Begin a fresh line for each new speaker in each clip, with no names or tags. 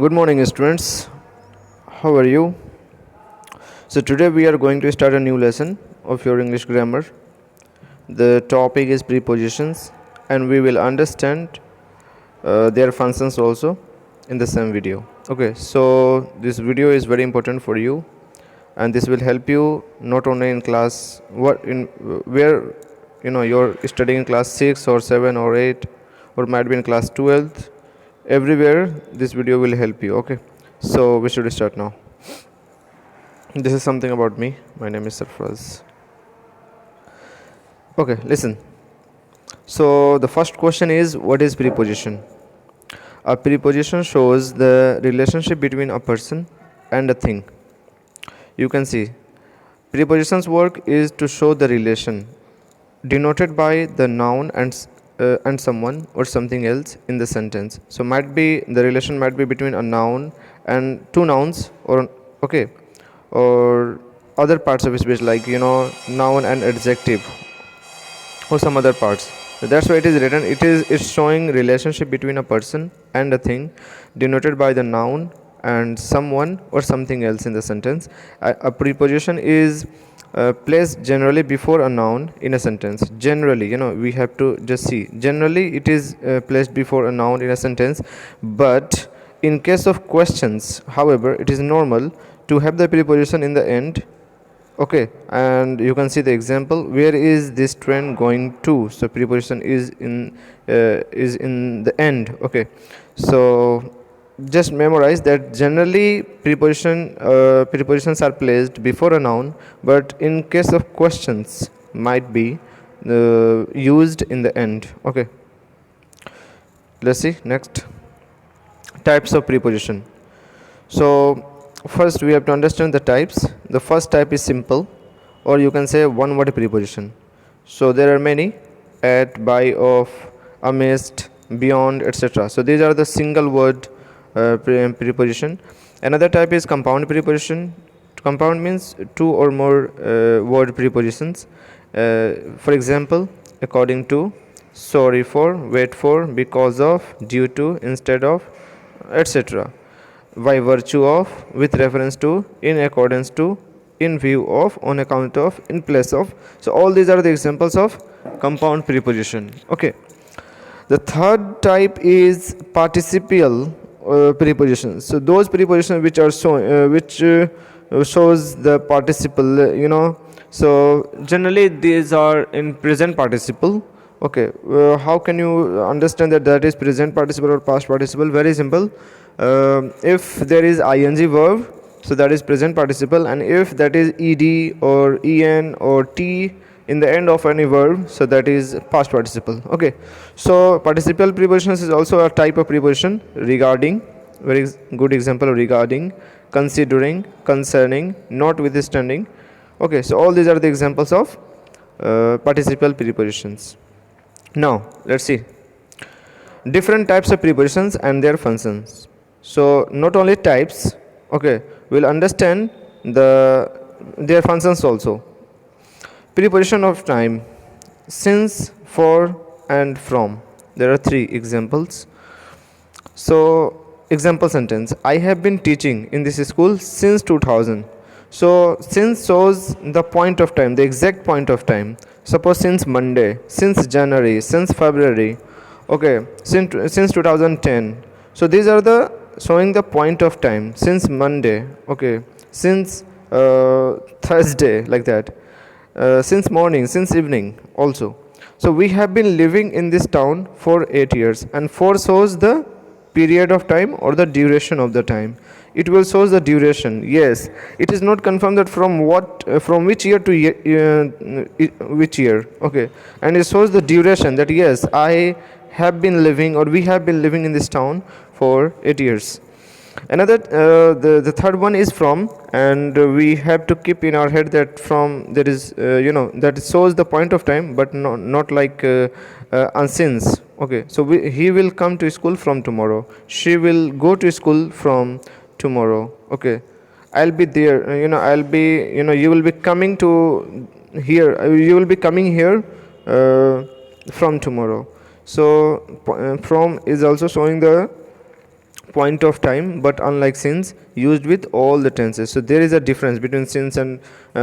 Good morning, students. How are you? So, today we are going to start a new lesson of your English grammar. The topic is prepositions, and we will understand their functions also in the same video. Okay, so this video is very important for you, and this will help you not only in class where you're studying in class 6 or 7 or 8 or might be in class 12th. Everywhere this video will help you. Okay, so we should start now. This is something about me. My name is Sarfraz. Okay, listen. So the first question is, what is preposition? A preposition shows the relationship between a person and a thing. You can see prepositions work is to show the relation denoted by the noun and someone or something else in the sentence. So might be the relation might be between a noun and two nouns, or okay, or other parts of speech like noun and adjective or some other parts. So that's why it is written. It's showing relationship between a person and a thing denoted by the noun and someone or something else in the sentence. A preposition is placed generally before a noun in a sentence. Generally, we have to just see. Generally, it is placed before a noun in a sentence, but in case of questions, however, it is normal to have the preposition in the end. Okay, and you can see the example. Where is this train going to? So preposition is in the end. Okay, so just memorize that generally prepositions are placed before a noun, but in case of questions might be used in the end. Okay, let's see next types of preposition. So first we have to understand the types. The first type is simple, or you can say one word preposition. So there are many: at, by, of, amidst, beyond, etc. So these are the single word preposition. Another type is compound preposition. Compound means two or more word prepositions. For example, according to, sorry for, wait for, because of, due to, instead of, etc. By virtue of, with reference to, in accordance to, in view of, on account of, in place of. So all these are the examples of compound preposition. Okay, the third type is participial prepositions. So those prepositions which are shows the participle. So generally these are in present participle. Okay, how can you understand that is present participle or past participle? Very simple. If there is ing verb, so that is present participle, and if that is ed or en or t in the end of any verb, so that is past participle. Okay, so participial prepositions is also a type of preposition. Regarding, very good example: regarding, considering, concerning, notwithstanding. Okay, so all these are the examples of participial prepositions. Now let's see different types of prepositions and their functions. So not only types, okay, we'll understand their functions also. Preposition of time: since, for, and from. There are three examples. So example sentence: I have been teaching in this school since 2000. So since shows the point of time, the exact point of time. Suppose since Monday, since January, since February. Okay, since 2010. So these are the showing the point of time. Since Monday. Okay, since Thursday, like that. Since morning, since evening also. So we have been living in this town for 8 years, and 4 shows the period of time or the duration of the time. It will shows the duration. Yes, it is not confirmed that from which year to which year. Okay, and it shows the duration, that yes, I have been living, or we have been living in this town for 8 years. Another the third one is from, and we have to keep in our head that from, there is that shows the point of time, but not like since. Okay, so he will come to school from tomorrow, she will go to school from tomorrow. Okay, I'll be there, I'll be, you will be coming to here, you will be coming here from tomorrow. So from is also showing the point of time, but unlike since, used with all the tenses. So there is a difference between since and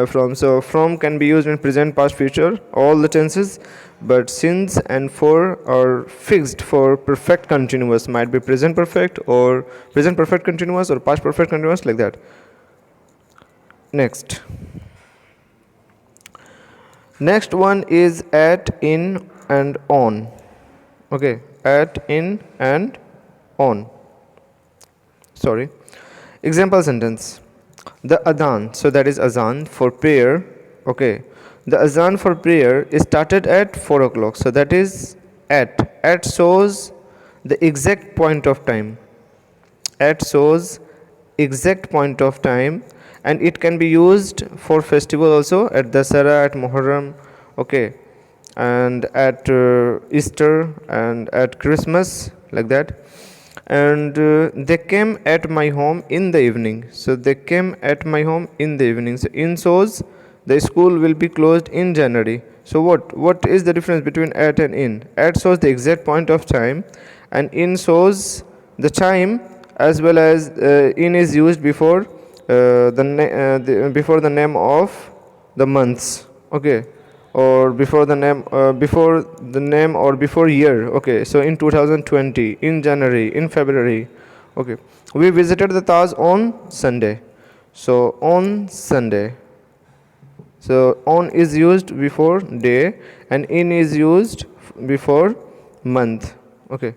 from. So from can be used in present, past, future, all the tenses, but since and for are fixed for perfect continuous, might be present perfect or present perfect continuous or past perfect continuous, like that. Next one is at, in and on. Okay, at, in and on. Sorry. Example sentence. The adhan, so that is azan for prayer. Okay, the azan for prayer is started at 4 o'clock, so that is at shows the exact point of time. At shows exact point of time, and it can be used for festival also, at Dasara, at Muharram, okay, and at Easter and at Christmas, like that. And they came at my home in the evening, so they came at my home in the evening. So in shows the school will be closed in January. So what is the difference between at and in? At shows the exact point of time, and in shows the time, as well as in is used before before the name of the months, okay, or before the name or before year. Okay, so in 2020, in January, in February. Okay, we visited the Taj on Sunday. So on Sunday, so on is used before day, and in is used before month. Okay,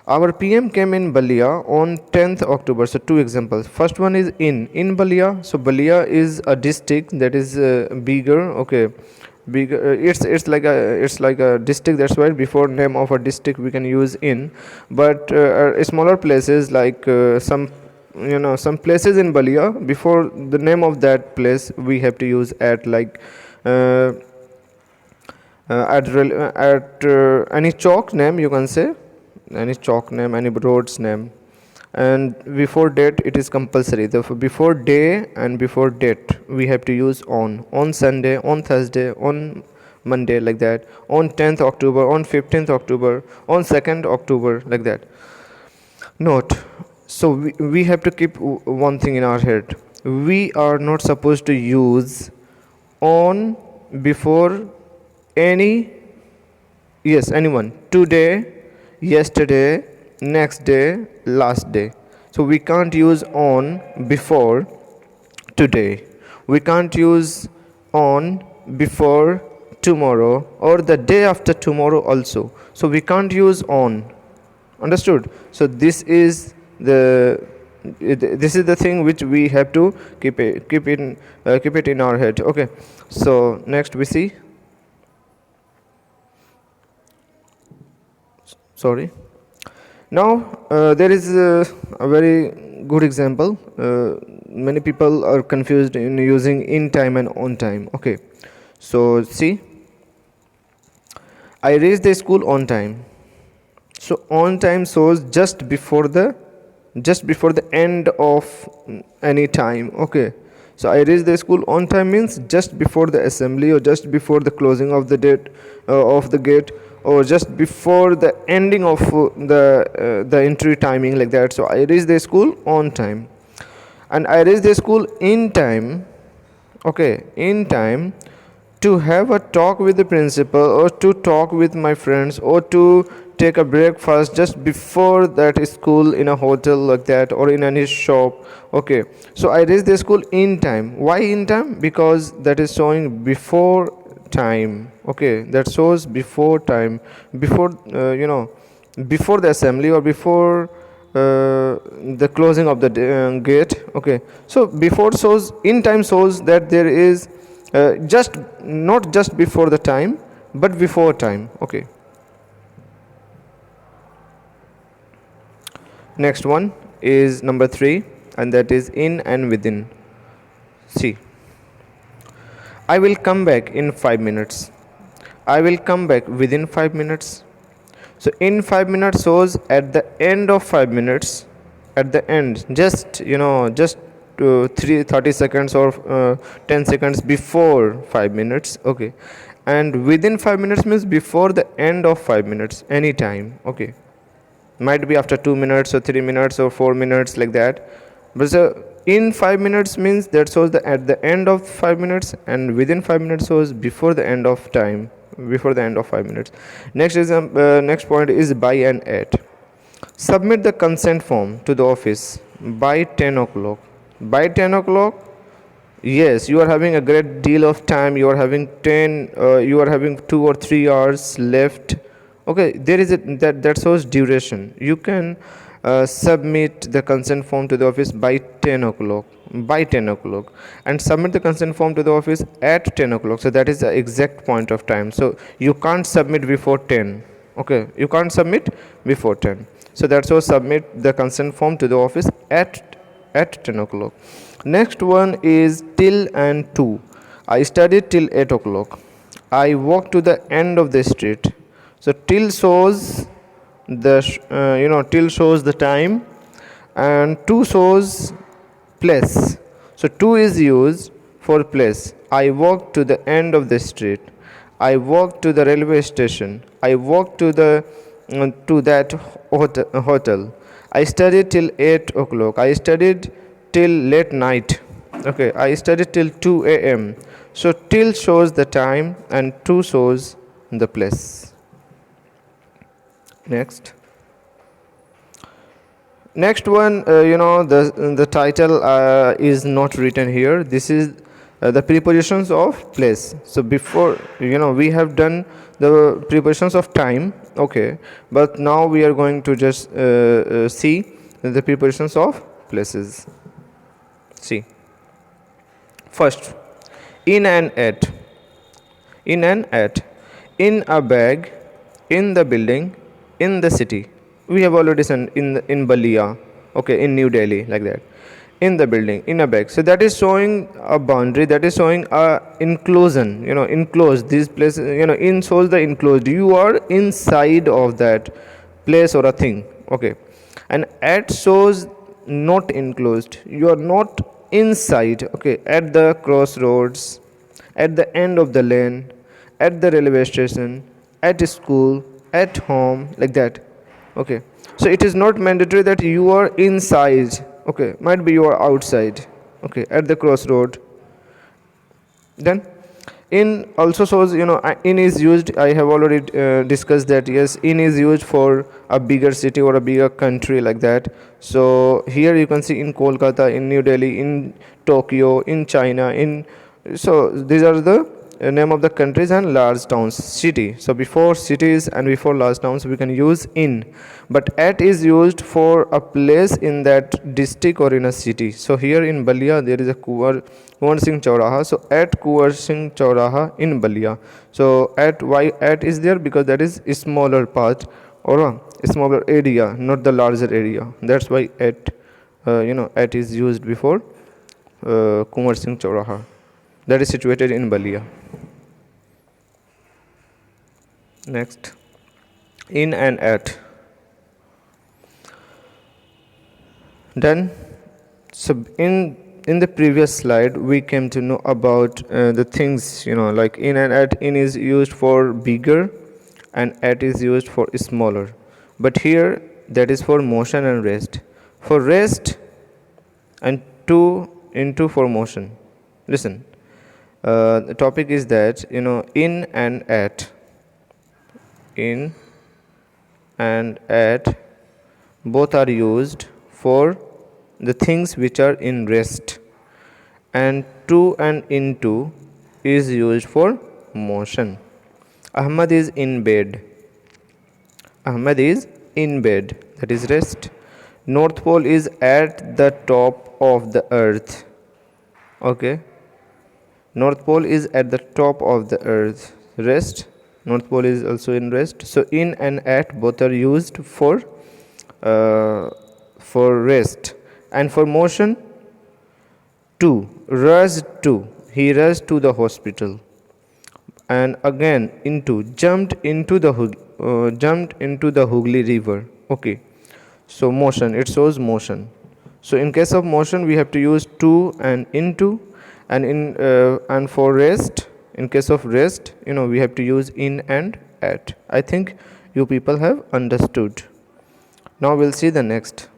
our PM came in Balia on 10th October. So two examples. First one is in Balia. So Balia is a district that is bigger. Okay, bigger. It's like a district. That's why before name of a district we can use in. But smaller places like some places in Balia, before the name of that place we have to use at, like at any chalk name, you can say any chalk name, any road's name. And before date it is compulsory. Before day and before date we have to use on Sunday, on Thursday, on Monday, like that, on 10th October, on 15th October, on 2nd October, like that. Note, so we have to keep one thing in our head. We are not supposed to use on before anyone, today, yesterday, next day, last day. So we can't use on before today, we can't use on before tomorrow or the day after tomorrow also. So we can't use on. Understood? So this is the thing which we have to keep it in our head. Okay, so next we see, sorry. Now there is a very good example. Many people are confused in using in time and on time. Okay, so see, I reached the school on time. So on time shows just before the end of any time. Okay, so I reached the school on time means just before the assembly, or just before the closing of the gate, or just before the ending of the entry timing, like that. So I reached the school on time, and I reached the school in time. Okay, in time to have a talk with the principal, or to talk with my friends, or to take a breakfast just before that school in a hotel, like that, or in any shop. Okay, so I reached the school in time. Why in time? Because that is showing before time. Okay, that shows before time, before before the assembly, or before the closing of the gate. Okay, so before shows, in time shows that there is not just before the time, but before time. Okay, next one is number 3, and that is in and within. See, I will come back in 5 minutes. I will come back within 5 minutes. So in 5 minutes shows at the end of 5 minutes, at the end, just 30 seconds or 10 seconds before 5 minutes. Okay, and within 5 minutes means before the end of 5 minutes, any time. Okay, Might be after 2 minutes or 3 minutes or 4 minutes, like that. But so in 5 minutes means that shows the at the end of 5 minutes, and within 5 minutes shows before the end of time, before the end of 5 minutes. Next point is by and at. Submit the consent form to the office by 10 o'clock. By 10 o'clock, yes, you are having a great deal of time. You are having 10, you are having 2 or 3 hours left. Okay, there is a that shows duration. You can submit the consent form to the office by 10 o'clock, by 10 o'clock, and submit the consent form to the office at 10 o'clock. So that is the exact point of time. So you can't submit before 10. Okay, you can't submit before 10. So that's why submit the consent form to the office at 10 o'clock. Next one is till and to. I studied till 8 o'clock. I walked to the end of the street. So till shows the till shows the time, and to shows place. So to is used for place. I walked to the end of the street. I walked to the railway station. I walked to that hotel. I studied till 8 o'clock. I studied till late night. Okay, I studied till 2 a.m. So till shows the time and to shows the place. Next one, the title is not written here. This is the prepositions of place. So before, we have done the prepositions of time. Okay, but now we are going to just see the prepositions of places. See, first, in and at. In and at. In a bag, in the building, in the city. We have already seen in Balia, okay, in New Delhi, like that. In the building, in a bag. So that is showing a boundary, that is showing a inclusion, enclosed. This place, in shows the enclosed. You are inside of that place or a thing, okay. And at shows not enclosed. You are not inside, okay. At the crossroads, at the end of the lane, at the railway station, at school, at home, like that. Okay, so it is not mandatory that you are inside. Okay, might be you are outside. Okay, at the crossroad. Then in also shows, in is used. I have already discussed that. Yes, in is used for a bigger city or a bigger country, like that. So here you can see in Kolkata, in New Delhi, in Tokyo, in China, so these are the name of the countries and large towns, city. So before cities and before large towns we can use in, but at is used for a place in that district or in a city. So here in Balia there is a Kuwar Singh Chauraha. So at Kuwar Singh Chauraha in Balia. So why at is there? Because that is a smaller part or a smaller area, not the larger area. That's why at at is used before Kuwar Singh Chauraha, that is situated in Balia. Next, in and at. Then, so in the previous slide we came to know about the things, like in and at. In is used for bigger and at is used for smaller, but here that is for motion and rest. For rest, and to into for motion. Listen, the topic is that in and at. In and at both are used for the things which are in rest, and to and into is used for motion. Ahmad is in bed. Ahmad is in bed, that is rest. North Pole is at the top of the earth. Okay, North Pole is at the top of the earth, rest. North Pole is also in rest. So in and at both are used for rest, and for motion, to. Rushed to, he rushed to the hospital. And again into, jumped into the Hooghly river. Okay, so motion, it shows motion. So in case of motion we have to use to and into, and and for rest, in case of rest, we have to use in and at. I think you people have understood. Now we'll see the next.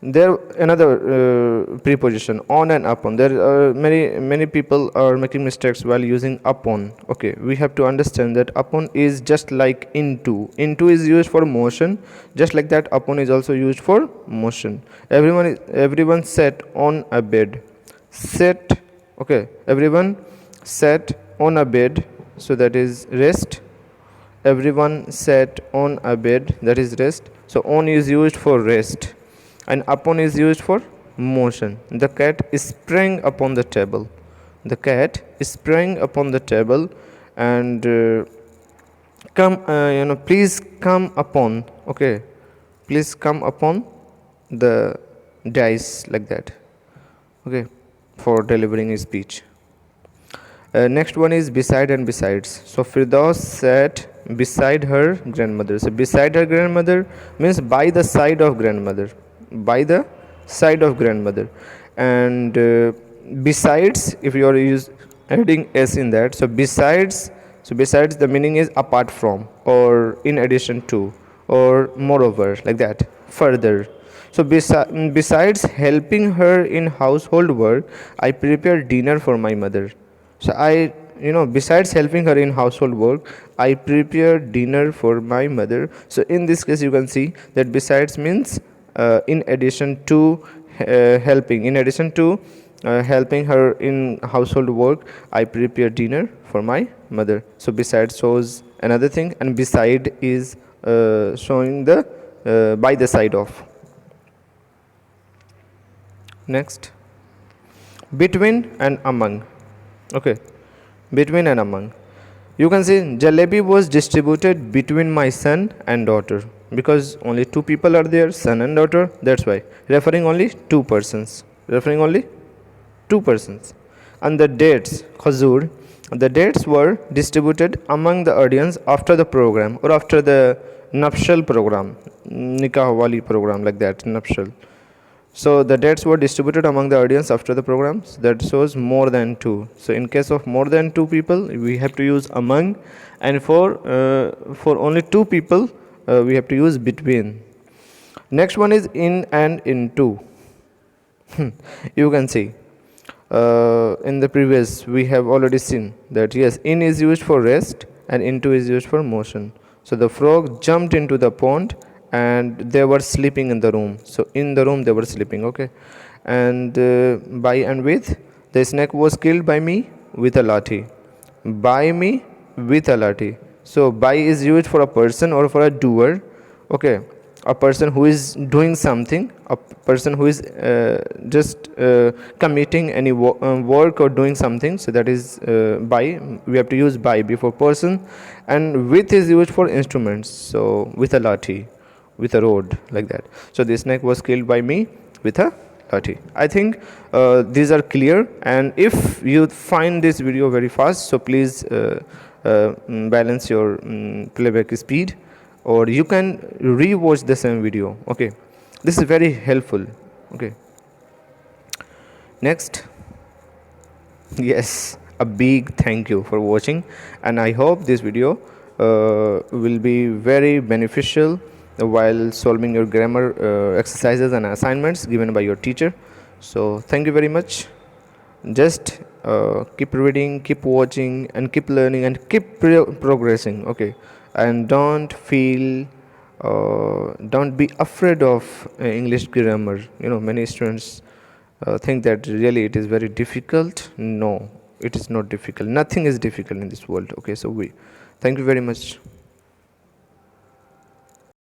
There another preposition, on and upon. There are many people are making mistakes while using upon. Okay, we have to understand that upon is just like into is used for motion, just like that upon is also used for motion. Everyone sat on a bed. Sat, okay, everyone sat on a bed, so that is rest. Everyone sat on a bed, that is rest. So on is used for rest and upon is used for motion. The cat sprang upon the table. The cat sprang upon the table and please come upon. Okay, please come upon the dice, like that. Okay, for delivering his speech. Next one is beside and besides. So Firdaus sat beside her grandmother. So beside her grandmother means by the side of grandmother. By the side of grandmother. And besides, if you are adding s in that, so besides the meaning is apart from, or in addition to, or moreover, like that, further. So besides helping her in household work, I prepared dinner for my mother. So besides helping her in household work, I prepared dinner for my mother. So in this case, you can see that besides means in addition to helping. In addition to helping her in household work, I prepared dinner for my mother. So besides shows another thing, and beside is showing the by the side of. Next, between and among. Okay, between and among. You can see jalebi was distributed between my son and daughter, because only two people are there, son and daughter. That's why referring only two persons. Referring only two persons. And the dates, khazur, the dates were distributed among the audience after the program, or after the nuptial program, nikah wali program, like that, nuptial. So the dates were distributed among the audience after the programs. That shows more than two. So in case of more than two people, we have to use among, and for only two people, we have to use between. Next one is in and into. You can see in the previous we have already seen that yes, in is used for rest and into is used for motion. So the frog jumped into the pond and they were sleeping in the room. So in the room they were sleeping. Okay, and by and with, the snake was killed by me with a lathi. By me with a lathi. So by is used for a person or for a doer. Okay, a person who is doing something, a person who is just committing any work or doing something. So that is by. We have to use by before person. And with is used for instruments. So with a lathi, with a rod, like that. So the snake was killed by me with a lathi. I think these are clear, and if you find this video very fast, so please balance your playback speed, or you can re-watch the same video. Okay, this is very helpful. Okay, next. Yes, a big thank you for watching, and I hope this video will be very beneficial while solving your grammar exercises and assignments given by your teacher. So thank you very much. Just keep reading, keep watching, and keep learning, and keep progressing. Okay, and don't be afraid of English grammar. Many students think that really it is very difficult. No, it is not difficult. Nothing is difficult in this world. Okay, so thank you very much.